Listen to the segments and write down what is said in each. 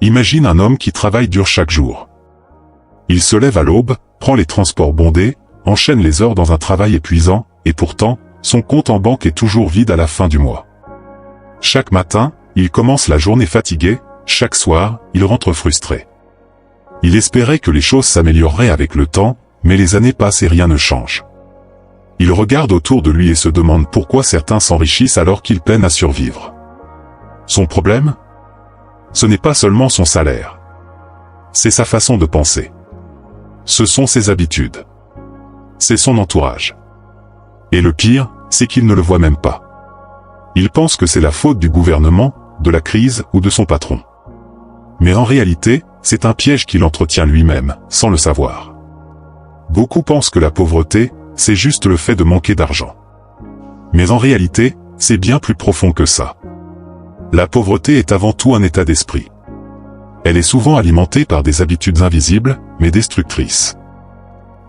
Imagine un homme qui travaille dur chaque jour. Il se lève à l'aube, prend les transports bondés, enchaîne les heures dans un travail épuisant, et pourtant, son compte en banque est toujours vide à la fin du mois. Chaque matin, il commence la journée fatigué, chaque soir, il rentre frustré. Il espérait que les choses s'amélioreraient avec le temps, mais les années passent et rien ne change. Il regarde autour de lui et se demande pourquoi certains s'enrichissent alors qu'ils peinent à survivre. Son problème ? Ce n'est pas seulement son salaire. C'est sa façon de penser. Ce sont ses habitudes. C'est son entourage. Et le pire, c'est qu'il ne le voit même pas. Il pense que c'est la faute du gouvernement, de la crise ou de son patron. Mais en réalité, c'est un piège qu'il entretient lui-même, sans le savoir. Beaucoup pensent que la pauvreté, c'est juste le fait de manquer d'argent. Mais en réalité, c'est bien plus profond que ça. La pauvreté est avant tout un état d'esprit. Elle est souvent alimentée par des habitudes invisibles, mais destructrices.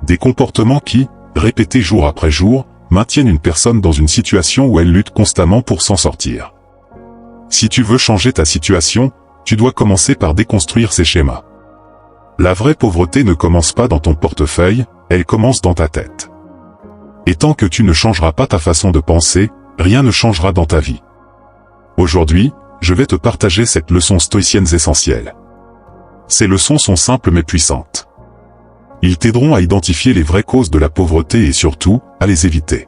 Des comportements qui, répétés jour après jour, maintiennent une personne dans une situation où elle lutte constamment pour s'en sortir. Si tu veux changer ta situation, tu dois commencer par déconstruire ces schémas. La vraie pauvreté ne commence pas dans ton portefeuille, elle commence dans ta tête. Et tant que tu ne changeras pas ta façon de penser, rien ne changera dans ta vie. Aujourd'hui, je vais te partager cette leçon stoïcienne essentielle. Ces leçons sont simples mais puissantes. Ils t'aideront à identifier les vraies causes de la pauvreté et surtout, à les éviter.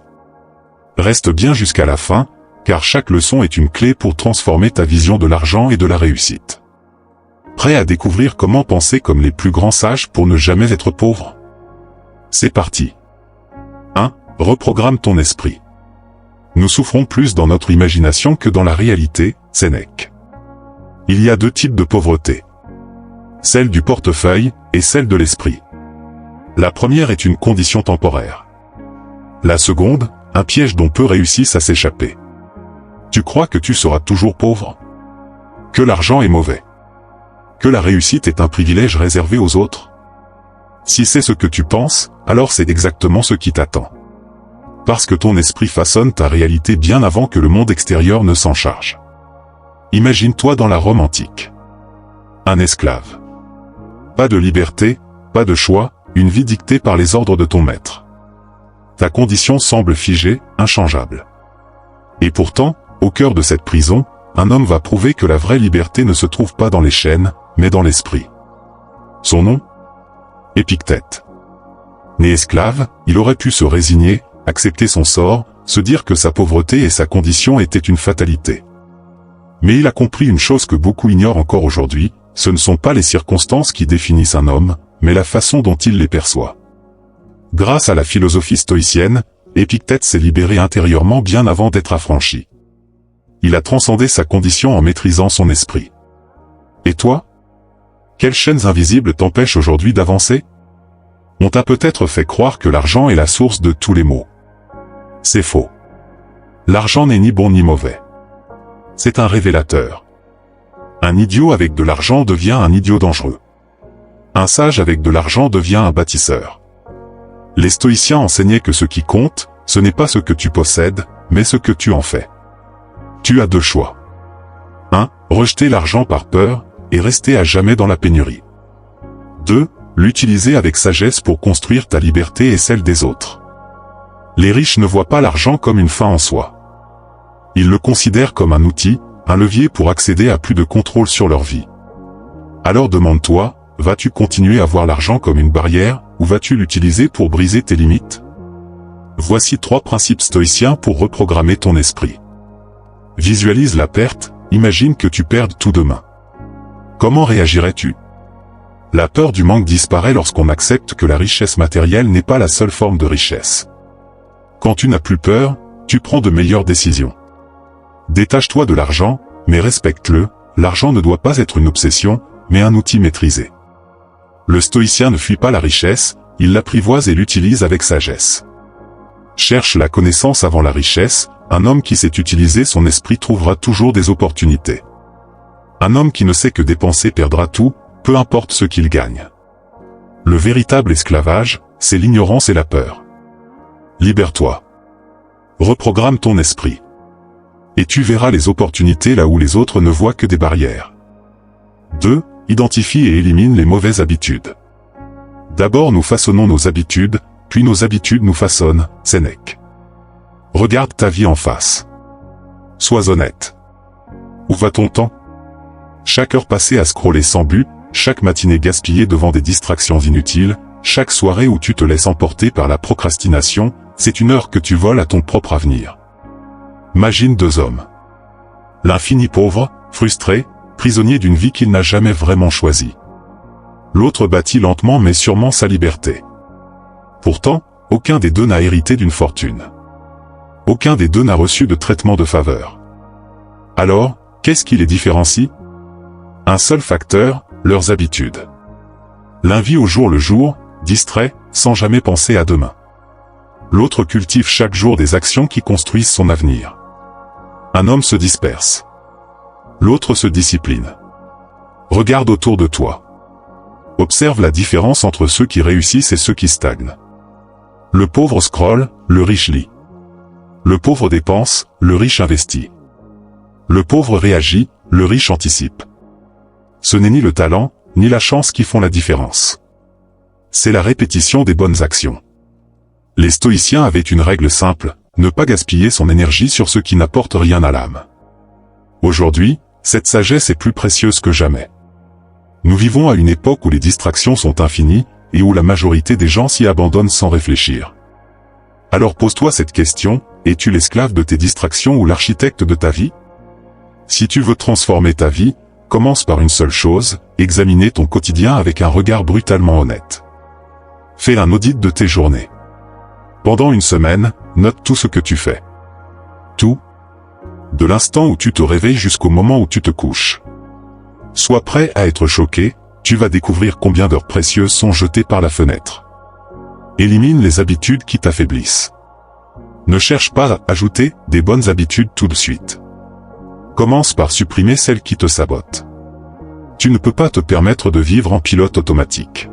Reste bien jusqu'à la fin, car chaque leçon est une clé pour transformer ta vision de l'argent et de la réussite. Prêt à découvrir comment penser comme les plus grands sages pour ne jamais être pauvre ? C'est parti. 1. Reprogramme ton esprit. Nous souffrons plus dans notre imagination que dans la réalité, Sénèque. Il y a deux types de pauvreté. Celle du portefeuille et celle de l'esprit. La première est une condition temporaire. La seconde, un piège dont peu réussissent à s'échapper. Tu crois que tu seras toujours pauvre ? Que l'argent est mauvais ? Que la réussite est un privilège réservé aux autres ? Si c'est ce que tu penses, alors c'est exactement ce qui t'attend. Parce que ton esprit façonne ta réalité bien avant que le monde extérieur ne s'en charge. Imagine-toi dans la Rome antique. Un esclave. Pas de liberté, pas de choix, une vie dictée par les ordres de ton maître. Ta condition semble figée, inchangeable. Et pourtant, au cœur de cette prison, un homme va prouver que la vraie liberté ne se trouve pas dans les chaînes, mais dans l'esprit. Son nom ? Épictète. Né esclave, il aurait pu se résigner, accepter son sort, se dire que sa pauvreté et sa condition étaient une fatalité. Mais il a compris une chose que beaucoup ignorent encore aujourd'hui, ce ne sont pas les circonstances qui définissent un homme, mais la façon dont il les perçoit. Grâce à la philosophie stoïcienne, Épictète s'est libéré intérieurement bien avant d'être affranchi. Il a transcendé sa condition en maîtrisant son esprit. Et toi ? Quelles chaînes invisibles t'empêchent aujourd'hui d'avancer ? On t'a peut-être fait croire que l'argent est la source de tous les maux. C'est faux. L'argent n'est ni bon ni mauvais. C'est un révélateur. Un idiot avec de l'argent devient un idiot dangereux. Un sage avec de l'argent devient un bâtisseur. Les stoïciens enseignaient que ce qui compte, ce n'est pas ce que tu possèdes, mais ce que tu en fais. Tu as deux choix. 1. Rejeter l'argent par peur, et rester à jamais dans la pénurie. 2. L'utiliser avec sagesse pour construire ta liberté et celle des autres. Les riches ne voient pas l'argent comme une fin en soi. Ils le considèrent comme un outil, un levier pour accéder à plus de contrôle sur leur vie. Alors demande-toi, vas-tu continuer à voir l'argent comme une barrière, ou vas-tu l'utiliser pour briser tes limites ? Voici 3 principes stoïciens pour reprogrammer ton esprit. Visualise la perte, imagine que tu perdes tout demain. Comment réagirais-tu ? La peur du manque disparaît lorsqu'on accepte que la richesse matérielle n'est pas la seule forme de richesse. Quand tu n'as plus peur, tu prends de meilleures décisions. Détache-toi de l'argent, mais respecte-le, l'argent ne doit pas être une obsession, mais un outil maîtrisé. Le stoïcien ne fuit pas la richesse, il l'apprivoise et l'utilise avec sagesse. Cherche la connaissance avant la richesse, un homme qui sait utiliser son esprit trouvera toujours des opportunités. Un homme qui ne sait que dépenser perdra tout, peu importe ce qu'il gagne. Le véritable esclavage, c'est l'ignorance et la peur. Libère-toi. Reprogramme ton esprit. Et tu verras les opportunités là où les autres ne voient que des barrières. 2. Identifie et élimine les mauvaises habitudes. D'abord nous façonnons nos habitudes, puis nos habitudes nous façonnent, Sénèque. Regarde ta vie en face. Sois honnête. Où va ton temps? Chaque heure passée à scroller sans but, chaque matinée gaspillée devant des distractions inutiles, chaque soirée où tu te laisses emporter par la procrastination, c'est une heure que tu voles à ton propre avenir. Imagine deux hommes. L'un finit pauvre, frustré, prisonnier d'une vie qu'il n'a jamais vraiment choisie. L'autre bâtit lentement mais sûrement sa liberté. Pourtant, aucun des deux n'a hérité d'une fortune. Aucun des deux n'a reçu de traitement de faveur. Alors, qu'est-ce qui les différencie? Un seul facteur, leurs habitudes. L'un vit au jour le jour, distrait, sans jamais penser à demain. L'autre cultive chaque jour des actions qui construisent son avenir. Un homme se disperse. L'autre se discipline. Regarde autour de toi. Observe la différence entre ceux qui réussissent et ceux qui stagnent. Le pauvre scrolle, le riche lit. Le pauvre dépense, le riche investit. Le pauvre réagit, le riche anticipe. Ce n'est ni le talent, ni la chance qui font la différence. C'est la répétition des bonnes actions. Les stoïciens avaient une règle simple, ne pas gaspiller son énergie sur ce qui n'apporte rien à l'âme. Aujourd'hui, cette sagesse est plus précieuse que jamais. Nous vivons à une époque où les distractions sont infinies, et où la majorité des gens s'y abandonnent sans réfléchir. Alors pose-toi cette question, es-tu l'esclave de tes distractions ou l'architecte de ta vie? Si tu veux transformer ta vie, commence par une seule chose, examiner ton quotidien avec un regard brutalement honnête. Fais un audit de tes journées. Pendant une semaine, note tout ce que tu fais. Tout. De l'instant où tu te réveilles jusqu'au moment où tu te couches. Sois prêt à être choqué, tu vas découvrir combien d'heures précieuses sont jetées par la fenêtre. Élimine les habitudes qui t'affaiblissent. Ne cherche pas à ajouter des bonnes habitudes tout de suite. Commence par supprimer celles qui te sabotent. Tu ne peux pas te permettre de vivre en pilote automatique.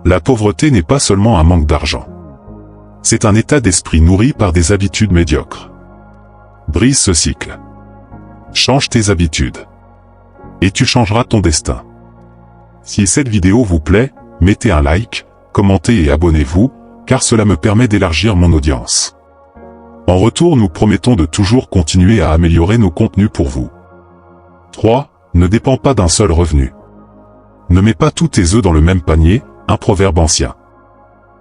La pauvreté n'est pas seulement un manque d'argent. C'est un état d'esprit nourri par des habitudes médiocres. Brise ce cycle. Change tes habitudes. Et tu changeras ton destin. Si cette vidéo vous plaît, mettez un like, commentez et abonnez-vous, car cela me permet d'élargir mon audience. En retour, nous promettons de toujours continuer à améliorer nos contenus pour vous. 3. Ne dépend pas d'un seul revenu. Ne mets pas tous tes œufs dans le même panier, un proverbe ancien.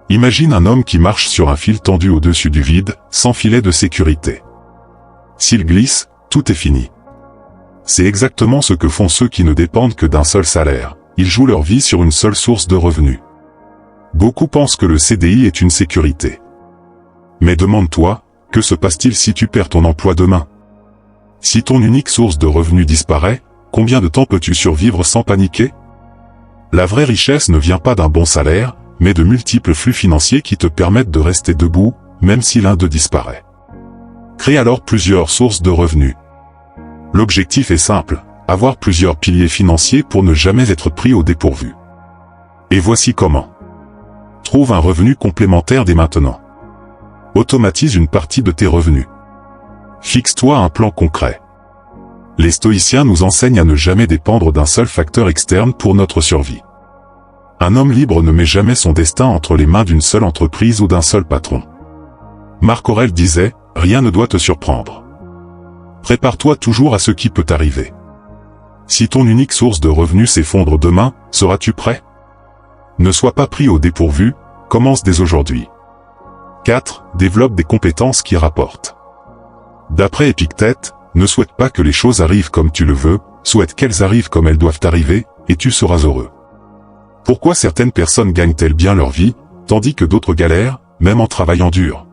Imagine un homme qui marche sur un fil tendu au-dessus du vide, sans filet de sécurité. S'il glisse, tout est fini. C'est exactement ce que font ceux qui ne dépendent que d'un seul salaire. Ils jouent leur vie sur une seule source de revenus. Beaucoup pensent que le CDI est une sécurité. Mais demande-toi, que se passe-t-il si tu perds ton emploi demain? Si ton unique source de revenus disparaît, combien de temps peux-tu survivre sans paniquer? La vraie richesse ne vient pas d'un bon salaire, mais de multiples flux financiers qui te permettent de rester debout, même si l'un d'eux disparaît. Crée alors plusieurs sources de revenus. L'objectif est simple, avoir plusieurs piliers financiers pour ne jamais être pris au dépourvu. Et voici comment. Trouve un revenu complémentaire dès maintenant. Automatise une partie de tes revenus. Fixe-toi un plan concret. Les stoïciens nous enseignent à ne jamais dépendre d'un seul facteur externe pour notre survie. Un homme libre ne met jamais son destin entre les mains d'une seule entreprise ou d'un seul patron. Marc Aurèle disait, « Rien ne doit te surprendre. Prépare-toi toujours à ce qui peut arriver. » Si ton unique source de revenus s'effondre demain, seras-tu prêt? Ne sois pas pris au dépourvu, commence dès aujourd'hui. 4. Développe des compétences qui rapportent. D'après Épictète, ne souhaite pas que les choses arrivent comme tu le veux, souhaite qu'elles arrivent comme elles doivent arriver, et tu seras heureux. Pourquoi certaines personnes gagnent-elles bien leur vie, tandis que d'autres galèrent, même en travaillant dur?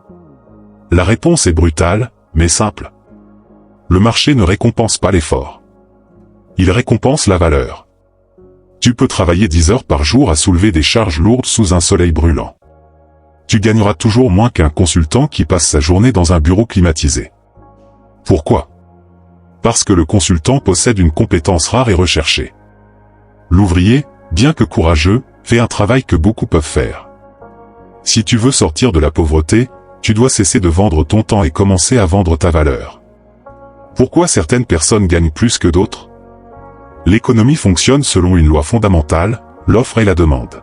La réponse est brutale, mais simple. Le marché ne récompense pas l'effort. Il récompense la valeur. Tu peux travailler 10 heures par jour à soulever des charges lourdes sous un soleil brûlant. Tu gagneras toujours moins qu'un consultant qui passe sa journée dans un bureau climatisé. Pourquoi? Parce que le consultant possède une compétence rare et recherchée. L'ouvrier, bien que courageux, fait un travail que beaucoup peuvent faire. Si tu veux sortir de la pauvreté, tu dois cesser de vendre ton temps et commencer à vendre ta valeur. Pourquoi certaines personnes gagnent plus que d'autres? L'économie fonctionne selon une loi fondamentale, l'offre et la demande.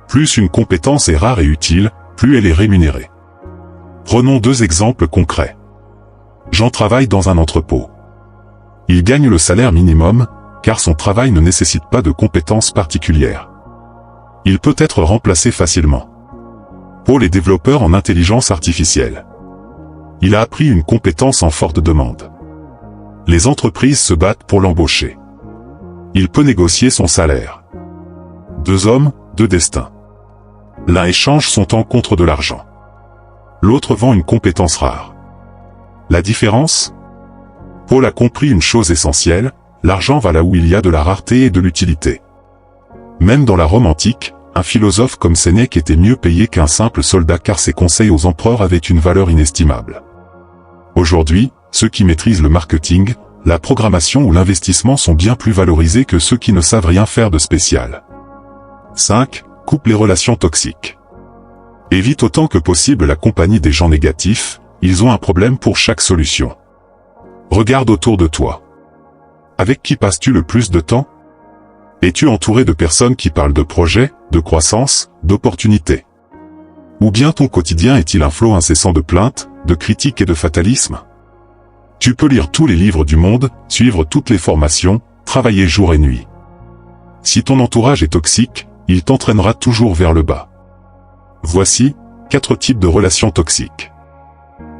Plus une compétence est rare et utile, plus elle est rémunérée. Prenons 2 exemples concrets. Jean travaille dans un entrepôt. Il gagne le salaire minimum, car son travail ne nécessite pas de compétences particulières. Il peut être remplacé facilement. Paul est développeur en intelligence artificielle. Il a appris une compétence en forte demande. Les entreprises se battent pour l'embaucher. Il peut négocier son salaire. 2 hommes, 2 destins. L'un échange son temps contre de l'argent. L'autre vend une compétence rare. La différence ? Paul a compris une chose essentielle, l'argent va là où il y a de la rareté et de l'utilité. Même dans la Rome antique, un philosophe comme Sénèque était mieux payé qu'un simple soldat car ses conseils aux empereurs avaient une valeur inestimable. Aujourd'hui, ceux qui maîtrisent le marketing, la programmation ou l'investissement sont bien plus valorisés que ceux qui ne savent rien faire de spécial. 5. Coupe les relations toxiques. Évite autant que possible la compagnie des gens négatifs, ils ont un problème pour chaque solution. Regarde autour de toi. Avec qui passes-tu le plus de temps ? Es-tu entouré de personnes qui parlent de projets, de croissance, d'opportunités ? Ou bien ton quotidien est-il un flot incessant de plaintes, de critiques et de fatalisme ? Tu peux lire tous les livres du monde, suivre toutes les formations, travailler jour et nuit. Si ton entourage est toxique, il t'entraînera toujours vers le bas. Voici 4 types de relations toxiques.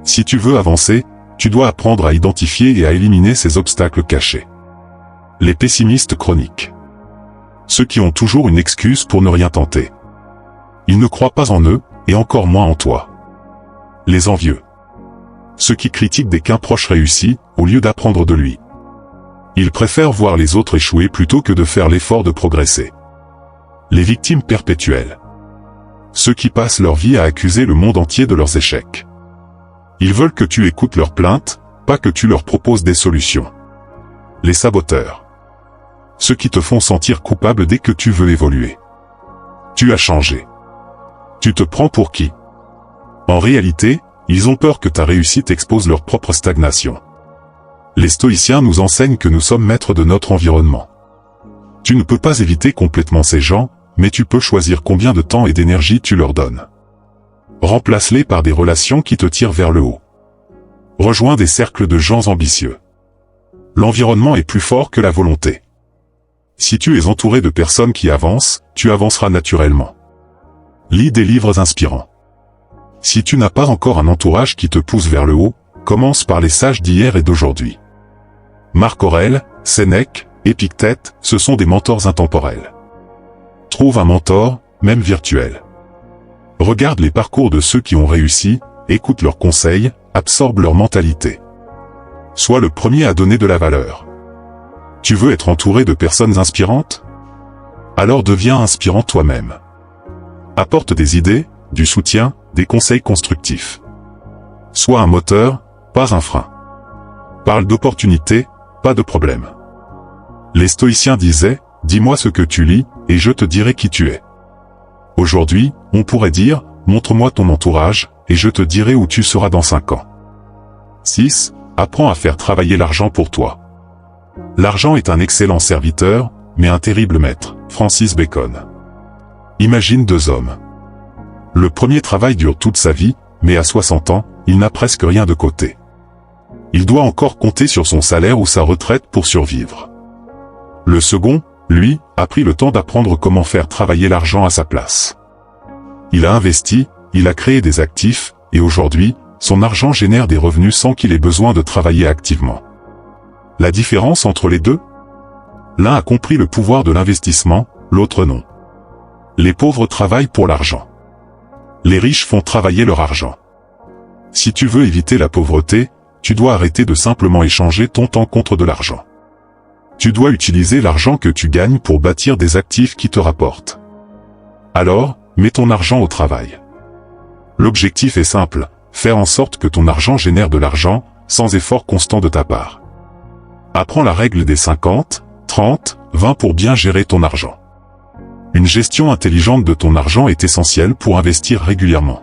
Si tu veux avancer, tu dois apprendre à identifier et à éliminer ces obstacles cachés. Les pessimistes chroniques. Ceux qui ont toujours une excuse pour ne rien tenter. Ils ne croient pas en eux, et encore moins en toi. Les envieux. Ceux qui critiquent dès qu'un proche réussit, au lieu d'apprendre de lui. Ils préfèrent voir les autres échouer plutôt que de faire l'effort de progresser. Les victimes perpétuelles. Ceux qui passent leur vie à accuser le monde entier de leurs échecs. Ils veulent que tu écoutes leurs plaintes, pas que tu leur proposes des solutions. Les saboteurs. Ceux qui te font sentir coupable dès que tu veux évoluer. Tu as changé. Tu te prends pour qui ? En réalité, ils ont peur que ta réussite expose leur propre stagnation. Les stoïciens nous enseignent que nous sommes maîtres de notre environnement. Tu ne peux pas éviter complètement ces gens, mais tu peux choisir combien de temps et d'énergie tu leur donnes. Remplace-les par des relations qui te tirent vers le haut. Rejoins des cercles de gens ambitieux. L'environnement est plus fort que la volonté. Si tu es entouré de personnes qui avancent, tu avanceras naturellement. Lis des livres inspirants. Si tu n'as pas encore un entourage qui te pousse vers le haut, commence par les sages d'hier et d'aujourd'hui. Marc Aurèle, Sénèque, Épictète, ce sont des mentors intemporels. Trouve un mentor, même virtuel. Regarde les parcours de ceux qui ont réussi, écoute leurs conseils, absorbe leur mentalité. Sois le premier à donner de la valeur. Tu veux être entouré de personnes inspirantes ? Alors deviens inspirant toi-même. Apporte des idées, du soutien, des conseils constructifs. Sois un moteur, pas un frein. Parle d'opportunités, pas de problèmes. Les stoïciens disaient, « Dis-moi ce que tu lis, et je te dirai qui tu es. » Aujourd'hui, on pourrait dire, « Montre-moi ton entourage, et je te dirai où tu seras dans 5 ans. » 6. Apprends à faire travailler l'argent pour toi. L'argent est un excellent serviteur, mais un terrible maître. Francis Bacon. Imagine 2 hommes. Le premier travail dure toute sa vie, mais à 60 ans, il n'a presque rien de côté. Il doit encore compter sur son salaire ou sa retraite pour survivre. Le second, lui, a pris le temps d'apprendre comment faire travailler l'argent à sa place. Il a investi, il a créé des actifs, et aujourd'hui, son argent génère des revenus sans qu'il ait besoin de travailler activement. La différence entre les deux ? L'un a compris le pouvoir de l'investissement, l'autre non. Les pauvres travaillent pour l'argent. Les riches font travailler leur argent. Si tu veux éviter la pauvreté, tu dois arrêter de simplement échanger ton temps contre de l'argent. Tu dois utiliser l'argent que tu gagnes pour bâtir des actifs qui te rapportent. Alors, mets ton argent au travail. L'objectif est simple, faire en sorte que ton argent génère de l'argent, sans effort constant de ta part. Apprends la règle des 50, 30, 20 pour bien gérer ton argent. Une gestion intelligente de ton argent est essentielle pour investir régulièrement.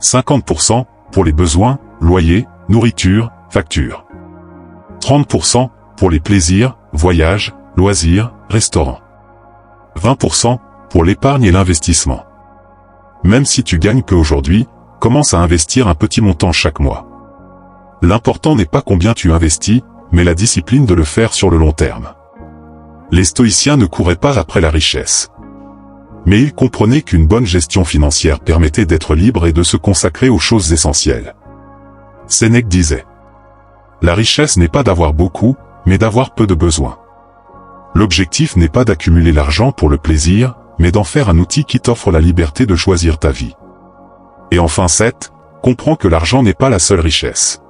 50% pour les besoins, loyer, nourriture, factures. 30% pour les plaisirs, voyages, loisirs, restaurants. 20% pour l'épargne et l'investissement. Même si tu gagnes que aujourd'hui, commence à investir un petit montant chaque mois. L'important n'est pas combien tu investis, mais la discipline de le faire sur le long terme. Les stoïciens ne couraient pas après la richesse. Mais ils comprenaient qu'une bonne gestion financière permettait d'être libre et de se consacrer aux choses essentielles. Sénèque disait: la richesse n'est pas d'avoir beaucoup, mais d'avoir peu de besoins. L'objectif n'est pas d'accumuler l'argent pour le plaisir, mais d'en faire un outil qui t'offre la liberté de choisir ta vie. Et enfin 7, comprends que l'argent n'est pas la seule richesse.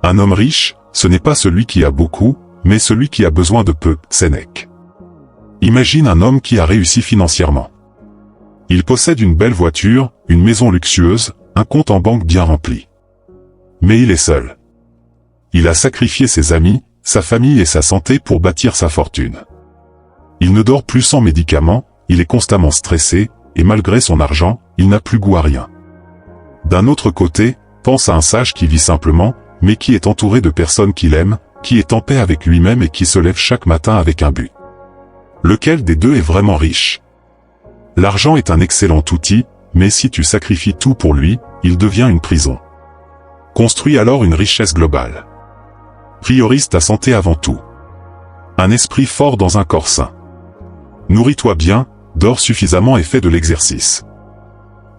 Un homme riche, ce n'est pas celui qui a beaucoup, mais celui qui a besoin de peu. Sénèque. Imagine un homme qui a réussi financièrement. Il possède une belle voiture, une maison luxueuse, un compte en banque bien rempli. Mais il est seul. Il a sacrifié ses amis, sa famille et sa santé pour bâtir sa fortune. Il ne dort plus sans médicaments, il est constamment stressé, et malgré son argent, il n'a plus goût à rien. D'un autre côté, pense à un sage qui vit simplement, mais qui est entouré de personnes qu'il aime, qui est en paix avec lui-même et qui se lève chaque matin avec un but. Lequel des deux est vraiment riche? L'argent est un excellent outil, mais si tu sacrifies tout pour lui, il devient une prison. Construis alors une richesse globale. Priorise ta santé avant tout. Un esprit fort dans un corps sain. Nourris-toi bien, dors suffisamment et fais de l'exercice.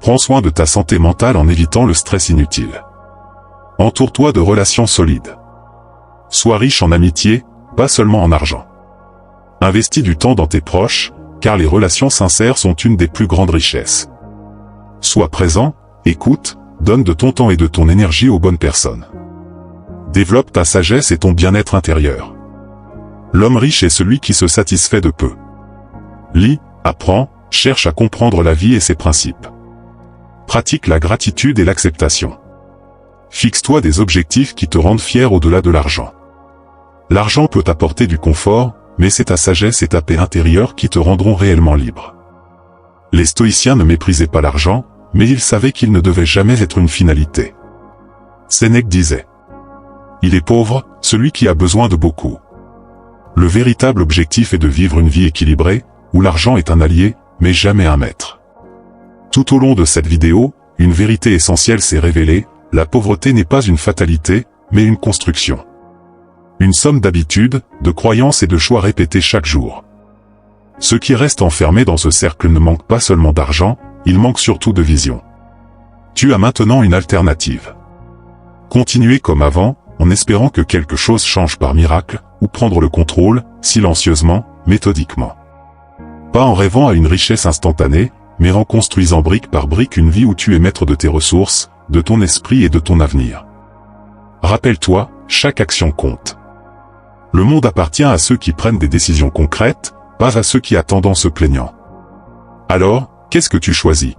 Prends soin de ta santé mentale en évitant le stress inutile. Entoure-toi de relations solides. Sois riche en amitié, pas seulement en argent. Investis du temps dans tes proches, car les relations sincères sont une des plus grandes richesses. Sois présent, écoute, donne de ton temps et de ton énergie aux bonnes personnes. Développe ta sagesse et ton bien-être intérieur. L'homme riche est celui qui se satisfait de peu. Lis, apprends, cherche à comprendre la vie et ses principes. Pratique la gratitude et l'acceptation. Fixe-toi des objectifs qui te rendent fier au-delà de l'argent. L'argent peut t'apporter du confort, mais c'est ta sagesse et ta paix intérieure qui te rendront réellement libre. Les stoïciens ne méprisaient pas l'argent, mais ils savaient qu'il ne devait jamais être une finalité. Sénèque disait: il est pauvre, celui qui a besoin de beaucoup. Le véritable objectif est de vivre une vie équilibrée, où l'argent est un allié, mais jamais un maître. Tout au long de cette vidéo, une vérité essentielle s'est révélée: la pauvreté n'est pas une fatalité, mais une construction. Une somme d'habitudes, de croyances et de choix répétés chaque jour. Ceux qui restent enfermés dans ce cercle ne manquent pas seulement d'argent, ils manquent surtout de vision. Tu as maintenant une alternative. Continuer comme avant, en espérant que quelque chose change par miracle, ou prendre le contrôle, silencieusement, méthodiquement. Pas en rêvant à une richesse instantanée, mais en construisant brique par brique une vie où tu es maître de tes ressources, de ton esprit et de ton avenir. Rappelle-toi, chaque action compte. Le monde appartient à ceux qui prennent des décisions concrètes, pas à ceux qui attendent en se plaignant. Alors, qu'est-ce que tu choisis ?